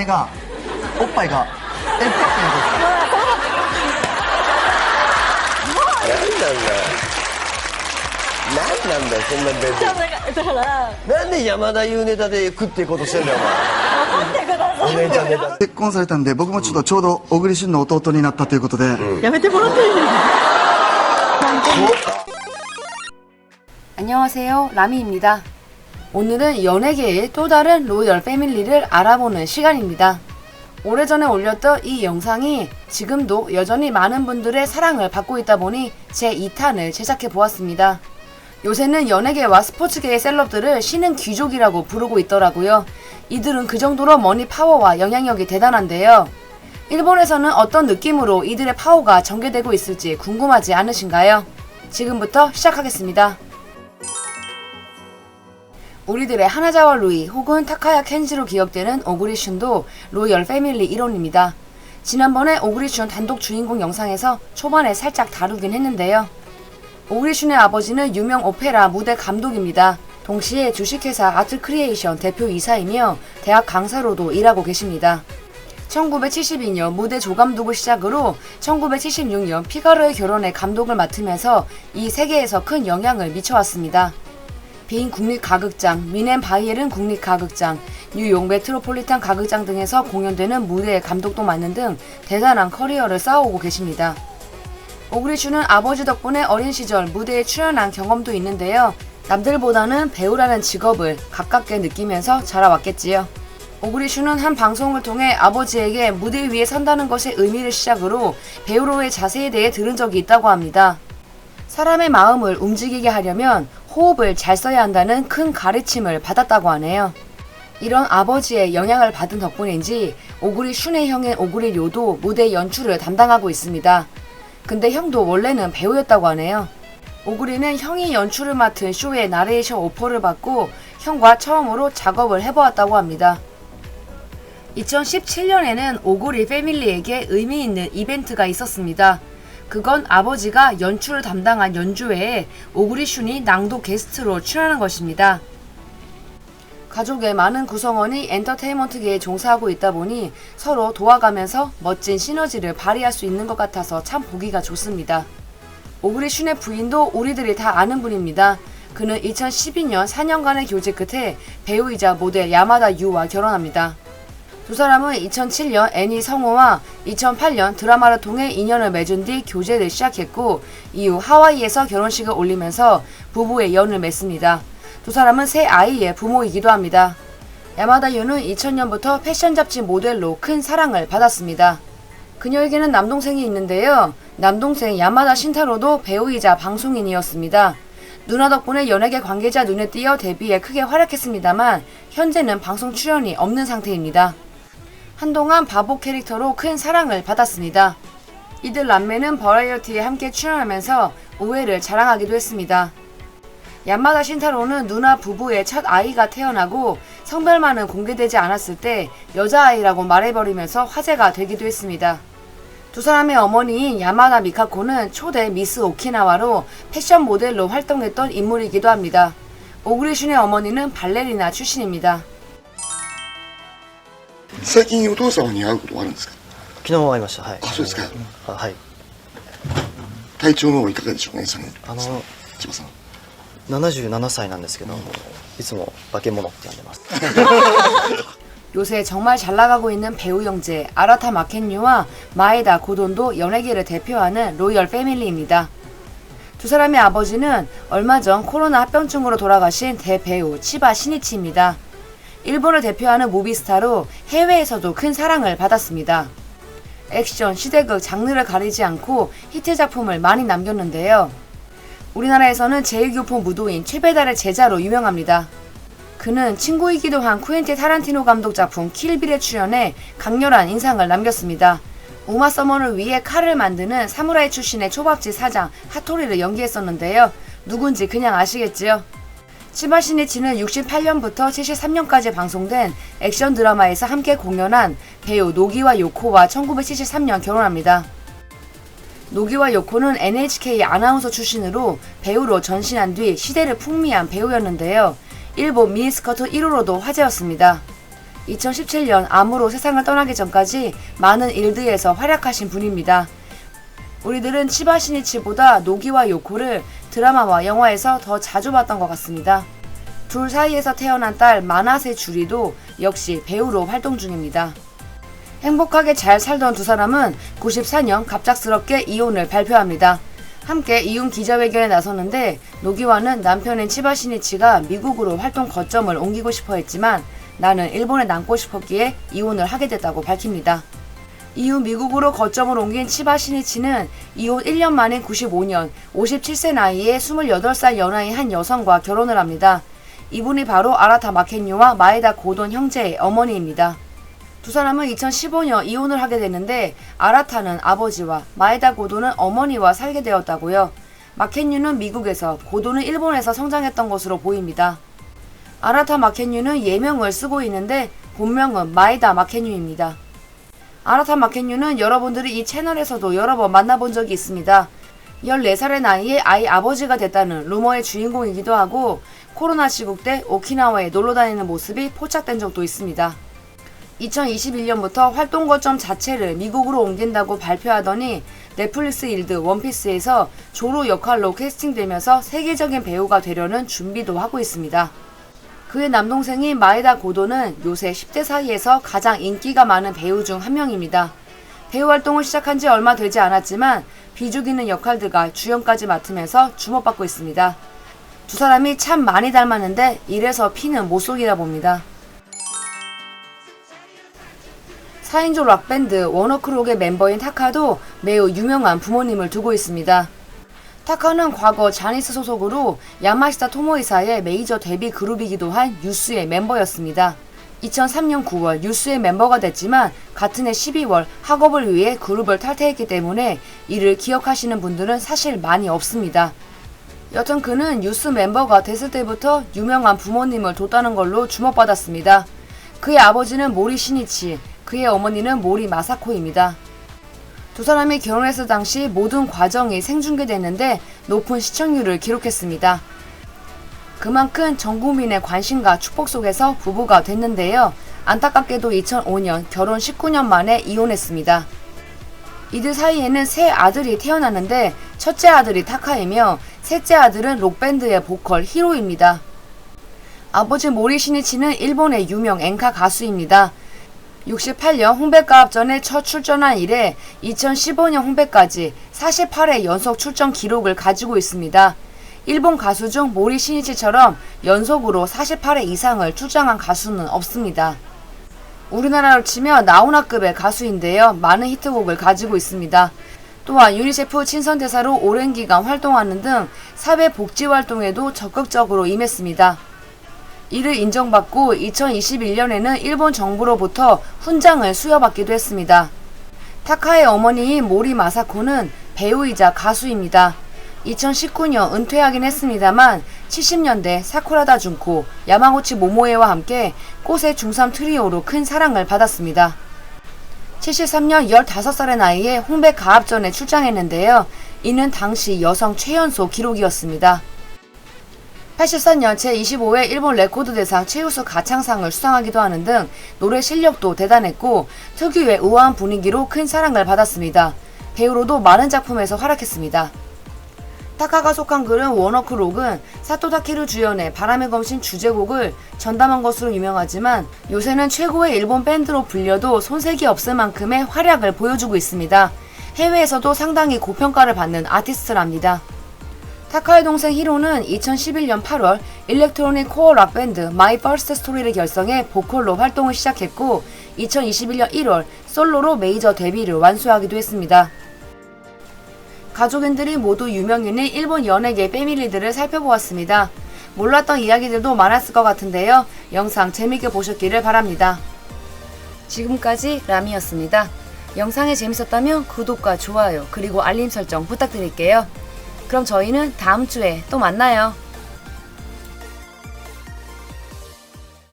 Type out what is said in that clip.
がおっぱいがえっぱって何なんだよそんなベビー。だからなんで山田優ネタで食っていこうとしてんだよ待ってくださお前。お姉ちゃんネタ。結婚されたんで僕もちょうど小栗旬の弟になったということで、いやめてもらっていいですか。 안녕하세요, 라미입니다. 오늘은 연예계의 또 다른 로열 패밀리를 알아보는 시간입니다. 오래전에 올렸던 이 영상이 지금도 여전히 많은 분들의 사랑을 받고 있다 보니 제 2탄을 제작해 보았습니다. 요새는 연예계와 스포츠계의 셀럽들을 신은 귀족이라고 부르고 있더라고요. 이들은 그 정도로 머니 파워와 영향력이 대단한데요. 일본에서는 어떤 느낌으로 이들의 파워가 전개되고 있을지 궁금하지 않으신가요? 지금부터 시작하겠습니다. 우리들의 하나자와 루이 혹은 타카야 켄지로 기억되는 오구리 슌도 로열 패밀리 일원입니다. 지난번에 오구리 슌 단독 주인공 영상에서 초반에 살짝 다루긴 했는데요. 오구리 슌의 아버지는 유명 오페라 무대 감독입니다. 동시에 주식회사 아트크리에이션 대표이사이며 대학 강사로도 일하고 계십니다. 1972년 무대 조감독을 시작으로 1976년 피가로의 결혼에 감독을 맡으면서 이 세계에서 큰 영향을 미쳐왔습니다. 빈 국립가극장, 미넨 바이에른 국립가극장, 뉴욕 메트로폴리탄 가극장 등에서 공연되는 무대의 감독도 맡는 등 대단한 커리어를 쌓아오고 계십니다. 오구리 슌은 아버지 덕분에 어린 시절 무대에 출연한 경험도 있는데요. 남들보다는 배우라는 직업을 가깝게 느끼면서 자라왔겠지요. 오구리 슌은 한 방송을 통해 아버지에게 무대 위에 선다는 것의 의미를 시작으로 배우로의 자세에 대해 들은 적이 있다고 합니다. 사람의 마음을 움직이게 하려면 호흡을 잘 써야 한다는 큰 가르침을 받았다고 하네요. 이런 아버지의 영향을 받은 덕분인지 오구리 슌의 형인 오구리 료도 무대 연출을 담당하고 있습니다. 근데 형도 원래는 배우였다고 하네요. 오구리는 형이 연출을 맡은 쇼의 나레이션 오퍼를 받고 형과 처음으로 작업을 해보았다고 합니다. 2017년에는 오구리 패밀리에게 의미 있는 이벤트가 있었습니다. 그건 아버지가 연출을 담당한 연주회에 오구리 슌이 낭독 게스트로 출연하는 것입니다. 가족의 많은 구성원이 엔터테인먼트계에 종사하고 있다 보니 서로 도와가면서 멋진 시너지를 발휘할 수 있는 것 같아서 참 보기가 좋습니다. 오구리 슌의 부인도 우리들이 다 아는 분입니다. 그는 2012년 4년간의 교제 끝에 배우이자 모델 야마다 유와 결혼합니다. 두 사람은 2007년 애니 성우와 2008년 드라마를 통해 인연을 맺은 뒤 교제를 시작했고 이후 하와이에서 결혼식을 올리면서 부부의 연을 맺습니다. 두 사람은 세 아이의 부모이기도 합니다. 야마다 유는 2000년부터 패션 잡지 모델로 큰 사랑을 받았습니다. 그녀에게는 남동생이 있는데요. 남동생 야마다 신타로도 배우이자 방송인이었습니다. 누나 덕분에 연예계 관계자 눈에 띄어 데뷔에 크게 활약했습니다만 현재는 방송 출연이 없는 상태입니다. 한동안 바보 캐릭터로 큰 사랑을 받았습니다. 이들 남매는 버라이어티에 함께 출연하면서 우애를 자랑하기도 했습니다. 야마다 신타로는 누나 부부의 첫 아이가 태어나고 성별만은 공개되지 않았을 때 여자아이라고 말해버리면서 화제가 되기도 했습니다. 두 사람의 어머니인 야마다 미카코는 초대 미스 오키나와로 패션 모델로 활동했던 인물이기도 합니다. 오구리 슌의 어머니는 발레리나 출신입니다. 最近お父様に会うことはあるんですか。昨日会いました。はい。あ、そうですか。はい。体調の方いかがでしょうね、千葉さん。77歳なんですけど、いつも化け物って呼んでます。 요새 정말 잘 나가고 있는 배우 형제 아라타 마켄유와 마에다 고돈도 연예계를 대표하는 로열 패밀리입니다. 두 사람의 아버지는 얼마 전 코로나 합병증으로 돌아가신 대배우 치바 시니치입니다. 일본을 대표하는 무비스타로 해외에서도 큰 사랑을 받았습니다. 액션, 시대극, 장르를 가리지 않고 히트 작품을 많이 남겼는데요. 우리나라에서는 제2교포 무도인 최배달의 제자로 유명합니다. 그는 친구이기도 한 쿠엔틴 타란티노 감독 작품 킬빌에 출연해 강렬한 인상을 남겼습니다. 우마 서머를 위해 칼을 만드는 사무라이 출신의 초밥집 사장 하토리를 연기했었는데요. 누군지 그냥 아시겠지요? 치바 시니치는 68년부터 73년까지 방송된 액션 드라마에서 함께 공연한 배우 노기와 요코와 1973년 결혼합니다. 노기와 요코는 NHK 아나운서 출신으로 배우로 전신한 뒤 시대를 풍미한 배우였는데요. 일본 미니스커트 1호로도 화제였습니다. 2017년 암으로 세상을 떠나기 전까지 많은 일드에서 활약하신 분입니다. 우리들은 치바 시니치보다 노기와 요코를 드라마와 영화에서 더 자주 봤던 것 같습니다. 둘 사이에서 태어난 딸 마나세 주리도 역시 배우로 활동 중입니다. 행복하게 잘 살던 두 사람은 94년 갑작스럽게 이혼을 발표합니다. 함께 이혼 기자회견에 나섰는데 노기와는 남편인 치바 시니치가 미국으로 활동 거점을 옮기고 싶어 했지만 나는 일본에 남고 싶었기에 이혼을 하게 됐다고 밝힙니다. 이후 미국으로 거점을 옮긴 치바 시니치는 이혼 1년 만인 95년 57세 나이에 28살 연하인 한 여성과 결혼을 합니다. 이분이 바로 아라타 마켄유와 마에다 고돈 형제의 어머니입니다. 두 사람은 2015년 이혼을 하게 됐는데 아라타는 아버지와 마에다 고도는 어머니와 살게 되었다고요. 마켄유는 미국에서, 고도는 일본에서 성장했던 것으로 보입니다. 아라타 마켄유는 예명을 쓰고 있는데 본명은 마에다 마켄유입니다. 아라타 마켄유는 여러분들이 이 채널에서도 여러 번 만나본 적이 있습니다. 14살의 나이에 아이 아버지가 됐다는 루머의 주인공이기도 하고 코로나 시국 때 오키나와에 놀러 다니는 모습이 포착된 적도 있습니다. 2021년부터 활동 거점 자체를 미국으로 옮긴다고 발표하더니 넷플릭스 일드 원피스에서 조로 역할로 캐스팅되면서 세계적인 배우가 되려는 준비도 하고 있습니다. 그의 남동생인 마에다 고도는 요새 10대 사이에서 가장 인기가 많은 배우 중 한 명입니다. 배우 활동을 시작한 지 얼마 되지 않았지만 비중 있는 역할들과 주연까지 맡으면서 주목받고 있습니다. 두 사람이 참 많이 닮았는데 이래서 피는 못 속이나 봅니다. 4인조 락밴드 워너크록의 멤버인 타카도 매우 유명한 부모님을 두고 있습니다. 타카는 과거 자니스 소속으로 야마시타 토모이사의 메이저 데뷔 그룹이기도 한 유스의 멤버였습니다. 2003년 9월 유스의 멤버가 됐지만 같은 해 12월 학업을 위해 그룹을 탈퇴했기 때문에 이를 기억하시는 분들은 사실 많이 없습니다. 여튼 그는 유스 멤버가 됐을 때부터 유명한 부모님을 뒀다는 걸로 주목받았습니다. 그의 아버지는 모리 시니치, 그의 어머니는 모리 마사코입니다. 두 사람이 결혼했을 당시 모든 과정이 생중계됐는데 높은 시청률을 기록했습니다. 그만큼 전 국민의 관심과 축복 속에서 부부가 됐는데요. 안타깝게도 2005년 결혼 19년 만에 이혼했습니다. 이들 사이에는 세 아들이 태어났는데 첫째 아들이 타카이며 셋째 아들은 록밴드의 보컬 히로입니다. 아버지 모리 시니치는 일본의 유명 엔카 가수입니다. 68년 홍백가합전에 첫 출전한 이래 2015년 홍백까지 48회 연속 출전 기록을 가지고 있습니다. 일본 가수 중 모리 시니치처럼 연속으로 48회 이상을 출장한 가수는 없습니다. 우리나라로 치면 나훈아급의 가수인데요. 많은 히트곡을 가지고 있습니다. 또한 유니세프 친선대사로 오랜 기간 활동하는 등 사회복지활동에도 적극적으로 임했습니다. 이를 인정받고 2021년에는 일본 정부로부터 훈장을 수여받기도 했습니다. 타카의 어머니인 모리 마사코는 배우이자 가수입니다. 2019년 은퇴하긴 했습니다만 70년대 사쿠라다 준코, 야마구치 모모에와 함께 꽃의 중3 트리오로 큰 사랑을 받았습니다. 73년 15살의 나이에 홍백 가합전에 출장했는데요. 이는 당시 여성 최연소 기록이었습니다. 84년 제25회 일본 레코드 대상 최우수 가창상을 수상하기도 하는 등 노래 실력도 대단했고 특유의 우아한 분위기로 큰 사랑을 받았습니다. 배우로도 많은 작품에서 활약했습니다. 타카가 속한 그룹 워너크록은 사토 타케루 주연의 바람의 검신 주제곡을 전담한 것으로 유명하지만 요새는 최고의 일본 밴드로 불려도 손색이 없을 만큼의 활약을 보여주고 있습니다. 해외에서도 상당히 고평가를 받는 아티스트랍니다. 타카의 동생 히로는 2011년 8월 일렉트로닉 코어 락밴드 마이 퍼스트 스토리를 결성해 보컬로 활동을 시작했고 2021년 1월 솔로로 메이저 데뷔를 완수하기도 했습니다. 가족인들이 모두 유명인의 일본 연예계 패밀리들을 살펴보았습니다. 몰랐던 이야기들도 많았을 것 같은데요. 영상 재밌게 보셨기를 바랍니다. 지금까지 라미였습니다. 영상이 재밌었다면 구독과 좋아요 그리고 알림 설정 부탁드릴게요. 그럼 저희는 다음 주에 또 만나요.